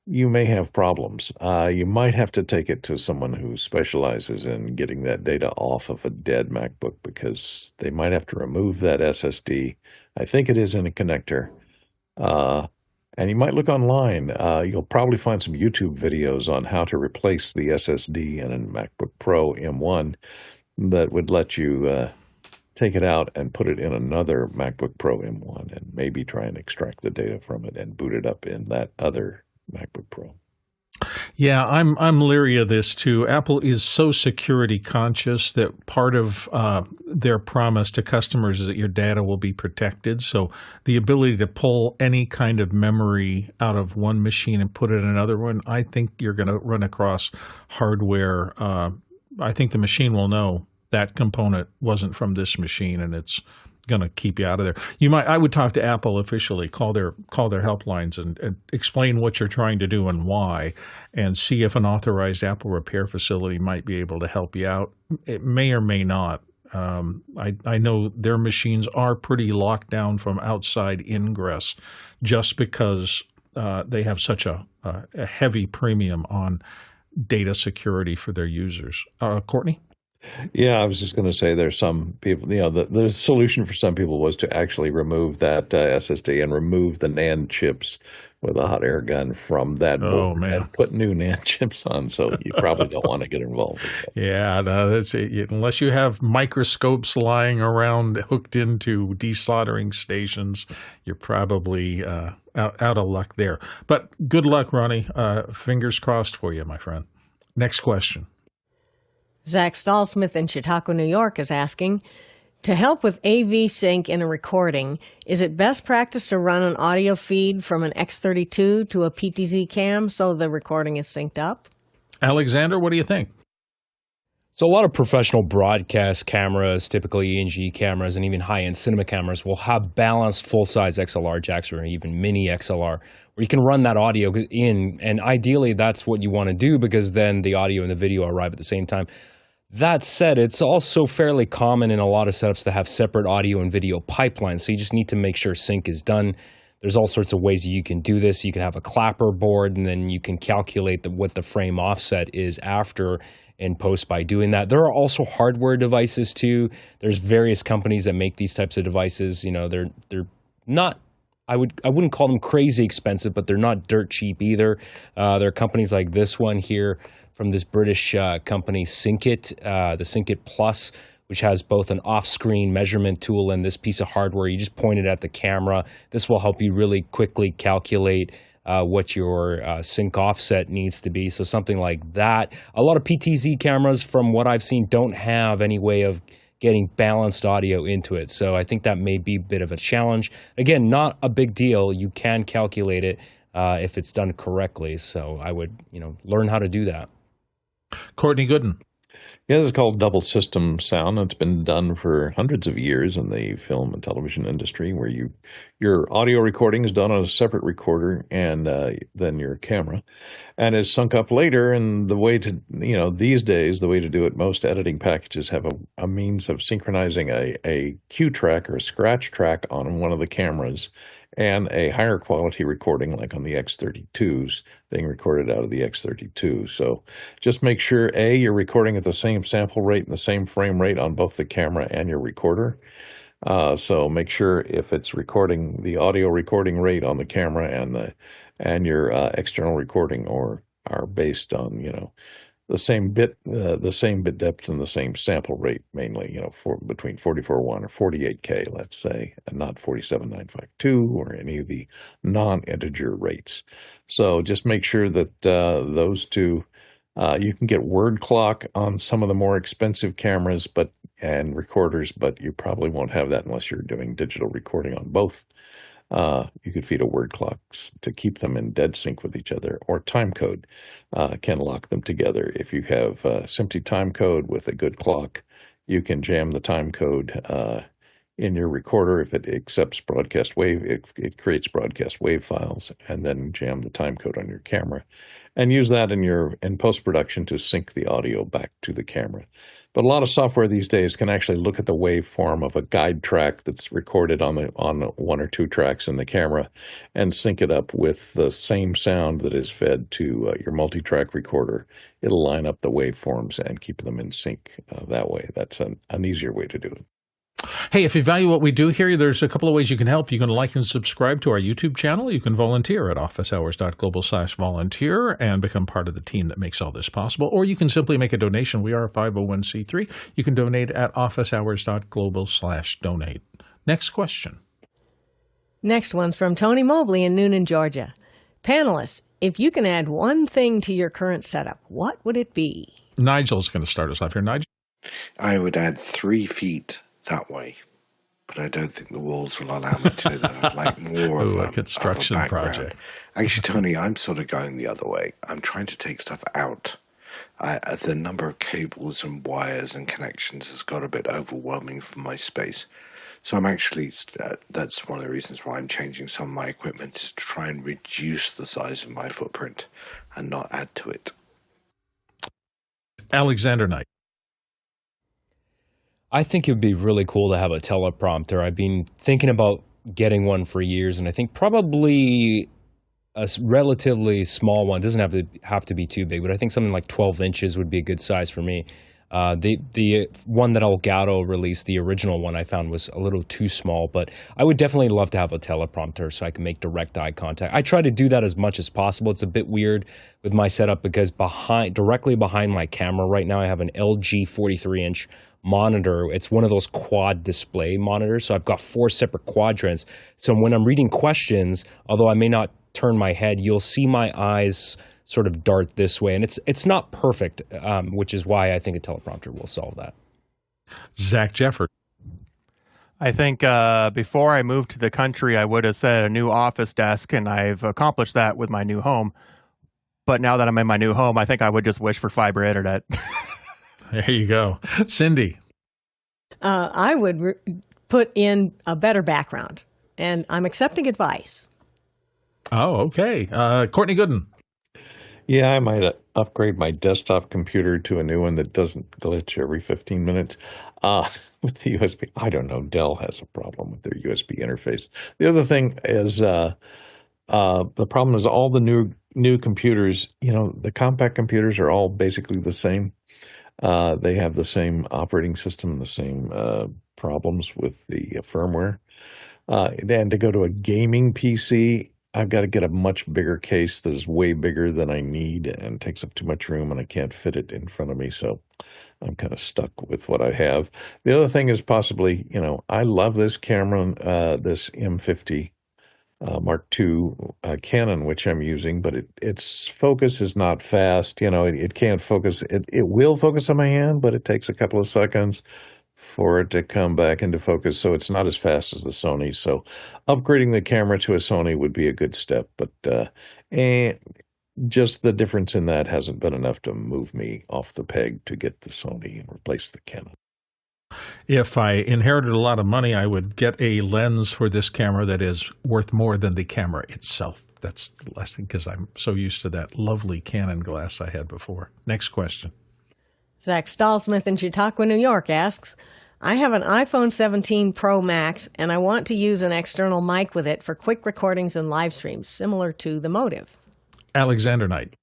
you may have problems. You might have to take it to someone who specializes in getting that data off of a dead MacBook, because they might have to remove that SSD. I think it is in a connector. And you might look online. You'll probably find some YouTube videos on how to replace the SSD in a MacBook Pro M1 that would let you take it out and put it in another MacBook Pro M1 and maybe try and extract the data from it and boot it up in that other MacBook Pro. Yeah, I'm leery of this too. Apple is so security conscious that part of their promise to customers is that your data will be protected. So the ability to pull any kind of memory out of one machine and put it in another one, I think you're going to run across hardware. I think the machine will know that component wasn't from this machine, and it's going to keep you out of there. I would talk to Apple officially, call their helplines and explain what you're trying to do and why, and see if an authorized Apple repair facility might be able to help you out. It may or may not. I know their machines are pretty locked down from outside ingress, just because they have such a heavy premium on data security for their users. Courtney? Yeah, I was just going to say there's some people, the solution for some people was to actually remove that SSD and remove the NAND chips with a hot air gun from that board and put new NAND chips on. So you probably don't want to get involved with that. Yeah, no, that's it. Unless you have microscopes lying around hooked into desoldering stations, you're probably out of luck there. But good luck, Ronnie. Fingers crossed for you, my friend. Next question. Zach Stallsmith in Chautauqua, New York is asking, to help with AV sync in a recording, is it best practice to run an audio feed from an X32 to a PTZ cam so the recording is synced up? Alexander, what do you think? So a lot of professional broadcast cameras, typically ENG cameras and even high-end cinema cameras, will have balanced full-size XLR jacks or even mini XLR, where you can run that audio in, and ideally that's what you want to do, because then the audio and the video arrive at the same time. That said, it's also fairly common in a lot of setups to have separate audio and video pipelines, so you just need to make sure sync is done. There's all sorts of ways you can do this. You can have a clapper board, and then you can calculate what the frame offset is after in post by doing that. There are also hardware devices too. There's various companies that make these types of devices. They're not, I wouldn't call them crazy expensive, but they're not dirt cheap either. There are companies like this one here from this British company, Syncit, the Syncit Plus, which has both an off-screen measurement tool and this piece of hardware. You just point it at the camera. This will help you really quickly calculate what your sync offset needs to be. So something like that. A lot of PTZ cameras, from what I've seen, don't have any way of getting balanced audio into it. So I think that may be a bit of a challenge. Again, not a big deal. You can calculate it if it's done correctly. So I would, learn how to do that. Courtney Gooden. Yeah, this is called double system sound. It's been done for hundreds of years in the film and television industry, where your audio recording is done on a separate recorder and then your camera, and is sunk up later. And the way to, these days, the way to do it, most editing packages have a means of synchronizing a cue track or a scratch track on one of the cameras and a higher quality recording, like on the X32s, being recorded out of the X32. So just make sure, A, you're recording at the same sample rate and the same frame rate on both the camera and your recorder. So make sure if it's recording, the audio recording rate on the camera and your external recording are based on, the same bit depth and the same sample rate, mainly, between 44.1 or 48K, let's say, and not 47.952 or any of the non-integer rates. So just make sure that those two, you can get word clock on some of the more expensive cameras and recorders, but you probably won't have that unless you're doing digital recording on both. You could feed a word clock to keep them in dead sync with each other, or time code can lock them together. If you have SMPTE time code with a good clock, you can jam the time code in your recorder. If it accepts broadcast wave, it creates broadcast wave files, and then jam the time code on your camera and use that in post-production to sync the audio back to the camera. But a lot of software these days can actually look at the waveform of a guide track that's recorded on one or two tracks in the camera and sync it up with the same sound that is fed to your multi-track recorder. It'll line up the waveforms and keep them in sync that way. That's an easier way to do it. Hey, if you value what we do here, there's a couple of ways you can help. You can like and subscribe to our YouTube channel. You can volunteer at officehours.global/volunteer and become part of the team that makes all this possible. Or you can simply make a donation. We are a 501c3. You can donate at officehours.global/donate. Next question. Next one's from Tony Mobley in Noonan, Georgia. Panelists, if you can add one thing to your current setup, what would it be? Nigel's going to start us off here. Nigel? I would add 3 feet that way, but I don't think the walls will allow me to do that. I'd like more of a construction of a background. project. Actually, Tony, I'm sort of going the other way. I'm trying to take stuff out. The number of cables and wires and connections has got a bit overwhelming for my space. So I'm actually, that's one of the reasons why I'm changing some of my equipment, is to try and reduce the size of my footprint and not add to it. Alexander Knight. I think it would be really cool to have a teleprompter. I've been thinking about getting one for years, and I think probably a relatively small one. It doesn't have to be too big, but I think something like 12 inches would be a good size for me. The one that Elgato released, the original one I found was a little too small, but I would definitely love to have a teleprompter so I can make direct eye contact. I try to do that as much as possible. It's a bit weird with my setup because directly behind my camera right now, I have an LG 43-inch monitor. It's one of those quad display monitors, so I've got 4 separate quadrants. So when I'm reading questions, although I may not turn my head, you'll see my eyes sort of dart this way, and it's not perfect, which is why I think a teleprompter will solve that. Zach Jeffert. I think before I moved to the country, I would have said a new office desk, and I've accomplished that with my new home. But now that I'm in my new home, I think I would just wish for fiber internet. There you go. Cindy. I would put in a better background, and I'm accepting advice. Oh, okay. Courtney Gooden. Yeah, I might upgrade my desktop computer to a new one that doesn't glitch every 15 minutes. With the USB, I don't know. Dell has a problem with their USB interface. The other thing is the problem is all the new computers, the compact computers are all basically the same. They have the same operating system and the same problems with the firmware. And to go to a gaming PC, I've got to get a much bigger case that is way bigger than I need and takes up too much room, and I can't fit it in front of me. So I'm kind of stuck with what I have. The other thing is possibly, I love this camera, this M50 Mark II Canon, which I'm using, but its focus is not fast. It can't focus. It will focus on my hand, but it takes a couple of seconds for it to come back into focus, so it's not as fast as the Sony. So upgrading the camera to a Sony would be a good step, but just the difference in that hasn't been enough to move me off the peg to get the Sony and replace the Canon. If I inherited a lot of money, I would get a lens for this camera that is worth more than the camera itself. That's the last thing, because I'm so used to that lovely Canon glass I had before. Next question. Zach Stahlsmith in Chautauqua, New York asks, I have an iPhone 17 Pro Max, and I want to use an external mic with it for quick recordings and live streams, similar to the Motive. Alexander Knight.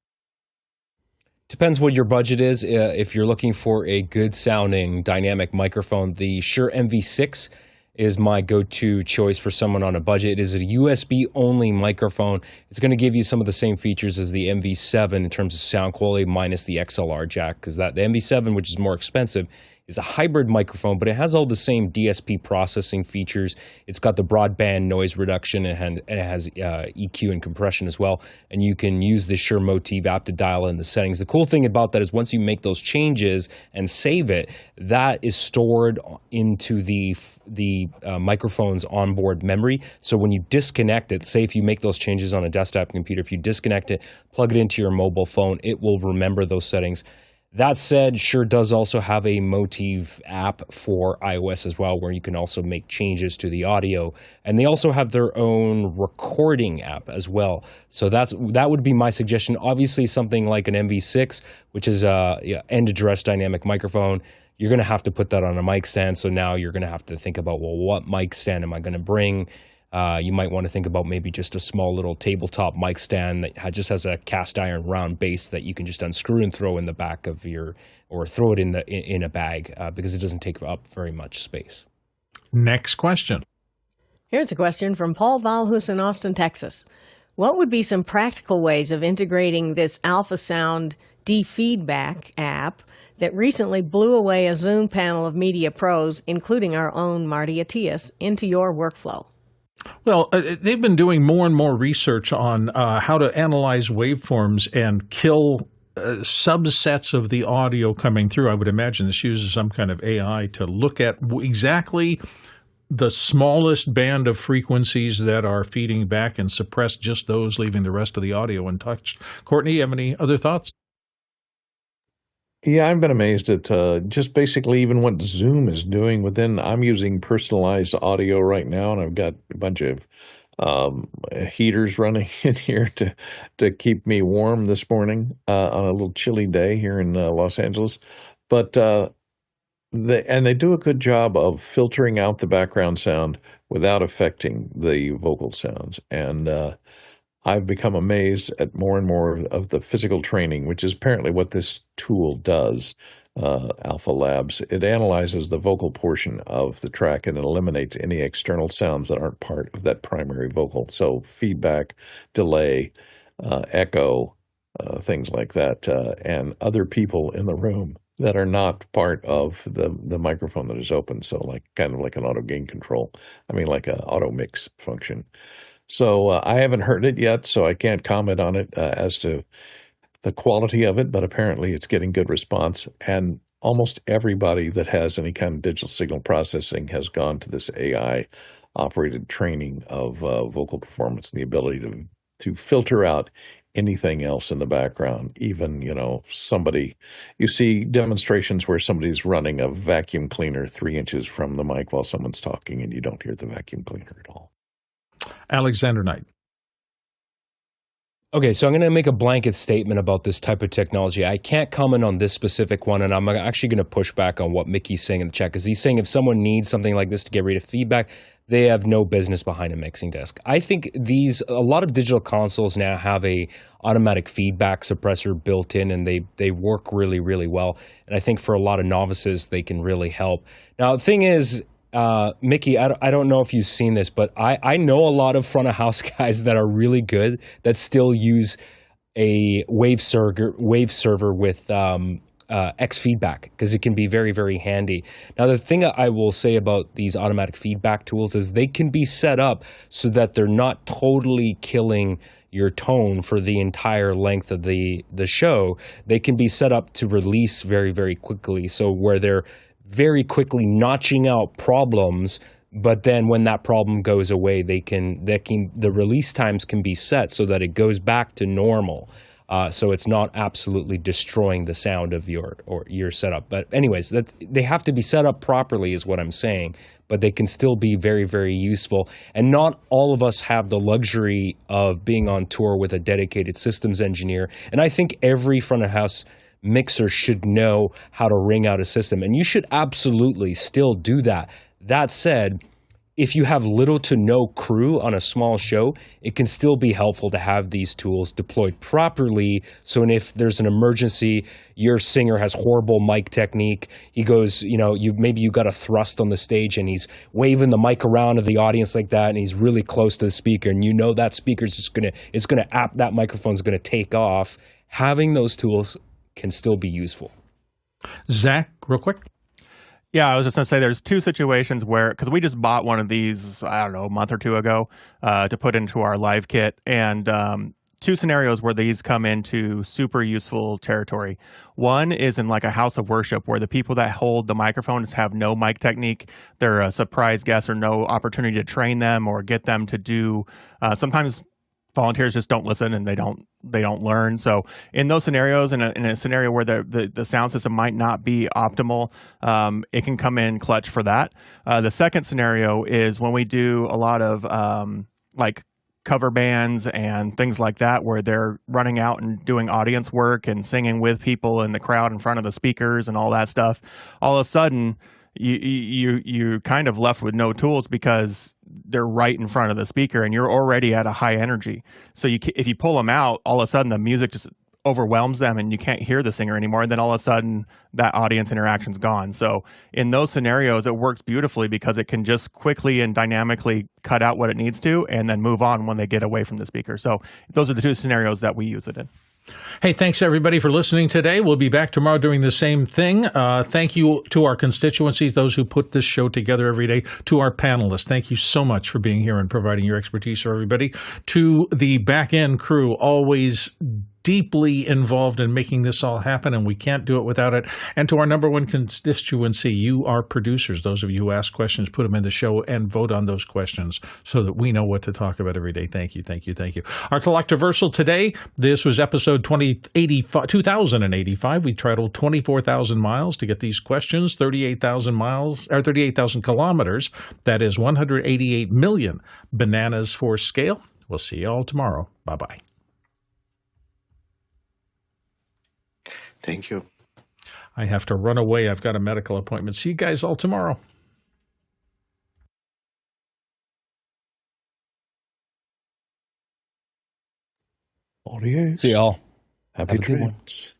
Depends what your budget is. If you're looking for a good sounding dynamic microphone, the Shure MV6 is my go-to choice for someone on a budget. It is a USB-only microphone. It's going to give you some of the same features as the MV7 in terms of sound quality minus the XLR jack, because the MV7, which is more expensive, is a hybrid microphone, but it has all the same DSP processing features. It's got the broadband noise reduction, and it has EQ and compression as well. And you can use the Shure Motif app to dial in the settings. The cool thing about that is once you make those changes and save it, that is stored into the microphone's onboard memory. So when you disconnect it, say if you make those changes on a desktop computer, if you disconnect it, plug it into your mobile phone, it will remember those settings. That said, Shure does also have a Motive app for iOS as well, where you can also make changes to the audio. And they also have their own recording app as well. So that would be my suggestion. Obviously, something like an MV6, which is a end address dynamic microphone, you're going to have to put that on a mic stand. So now you're going to have to think about, well, what mic stand am I going to bring? You might want to think about maybe just a small little tabletop mic stand that just has a cast iron round base that you can just unscrew and throw in the back of or throw it in a bag because it doesn't take up very much space. Next question. Here's a question from Paul Valhus in Austin, Texas. What would be some practical ways of integrating this AlphaSound de-feedback app that recently blew away a Zoom panel of media pros, including our own Marty Atias, into your workflow? Well, they've been doing more and more research on how to analyze waveforms and kill subsets of the audio coming through. I would imagine this uses some kind of AI to look at exactly the smallest band of frequencies that are feeding back and suppress just those, leaving the rest of the audio untouched. Courtney, you have any other thoughts? Yeah, I've been amazed at just basically even what Zoom is doing within. I'm using personalized audio right now, and I've got a bunch of heaters running in here to keep me warm this morning on a little chilly day here in Los Angeles. But they do a good job of filtering out the background sound without affecting the vocal sounds. And I've become amazed at more and more of the physical training, which is apparently what this tool does, Alpha Labs. It analyzes the vocal portion of the track and eliminates any external sounds that aren't part of that primary vocal. So feedback, delay, echo, things like that, and other people in the room that are not part of the microphone that is open. So kind of like an auto gain control. I mean, like an auto mix function. So I haven't heard it yet, so I can't comment on it as to the quality of it, but apparently it's getting good response. And almost everybody that has any kind of digital signal processing has gone to this AI-operated training of vocal performance and the ability to filter out anything else in the background. Even, you see demonstrations where somebody's running a vacuum cleaner 3 inches from the mic while someone's talking, and you don't hear the vacuum cleaner at all. Alexander Knight. Okay, so I'm going to make a blanket statement about this type of technology. I can't comment on this specific one, and I'm actually going to push back on what Mickey's saying in the chat, because he's saying if someone needs something like this to get rid of feedback, they have no business behind a mixing desk. I think a lot of digital consoles now have a automatic feedback suppressor built in, and they work really, really well. And I think for a lot of novices, they can really help. Now, the thing is, Mickey, I don't know if you've seen this, but I know a lot of front of house guys that are really good that still use a wave server with X feedback, because it can be very, very handy. Now, the thing I will say about these automatic feedback tools is they can be set up so that they're not totally killing your tone for the entire length of the show. They can be set up to release very, very quickly, so where they're very quickly notching out problems, but then when that problem goes away, the release times can be set so that it goes back to normal. So it's not absolutely destroying the sound of your setup. But anyways, they have to be set up properly is what I'm saying, but they can still be very, very useful. And not all of us have the luxury of being on tour with a dedicated systems engineer. And I think every front of house mixer should know how to ring out a system, and you should absolutely still do that. That said, if you have little to no crew on a small show, it can still be helpful to have these tools deployed properly. So if there's an emergency, your singer has horrible mic technique, he goes, maybe you got a thrust on the stage and he's waving the mic around to the audience like that, and he's really close to the speaker, and that speaker's that microphone's gonna take off. Having those tools can still be useful. Zach, real quick. Yeah, I was just going to say there's two situations where, because we just bought one of these, I don't know, a month or two ago to put into our live kit. And two scenarios where these come into super useful territory. One is in like a house of worship where the people that hold the microphones have no mic technique. They're a surprise guest or no opportunity to train them or get them to do sometimes volunteers just don't listen and they don't learn. So in those scenarios, in a scenario where the sound system might not be optimal, it can come in clutch for that. The second scenario is when we do a lot of like cover bands and things like that, where they're running out and doing audience work and singing with people in the crowd in front of the speakers and all that stuff. All of a sudden, you're kind of left with no tools because they're right in front of the speaker and you're already at a high energy. So if you pull them out, all of a sudden the music just overwhelms them and you can't hear the singer anymore. And then all of a sudden that audience interaction's gone. So in those scenarios, it works beautifully because it can just quickly and dynamically cut out what it needs to and then move on when they get away from the speaker. So those are the two scenarios that we use it in. Hey, thanks everybody for listening today. We'll be back tomorrow doing the same thing. Thank you to our constituencies, those who put this show together every day, to our panelists. Thank you so much for being here and providing your expertise for everybody. To the back-end crew, always deeply involved in making this all happen, and we can't do it without it. And to our number one constituency, you are producers. Those of you who ask questions, put them in the show and vote on those questions so that we know what to talk about every day. Thank you, thank you, thank you. Our Collectiversal today, this was episode 2085. We traveled 24,000 miles to get these questions, 38,000 miles, or 38,000 kilometers. That is 188 million bananas for scale. We'll see you all tomorrow. Bye-bye. Thank you. I have to run away. I've got a medical appointment. See you guys all tomorrow. Audio. See y'all. Happy Have a good one. trips.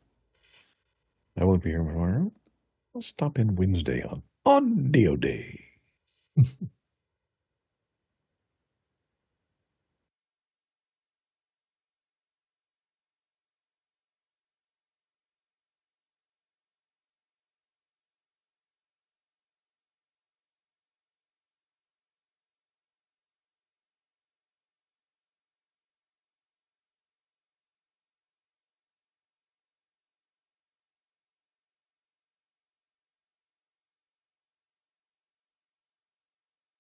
I won't be here tomorrow. I'll stop in Wednesday on Audio Day.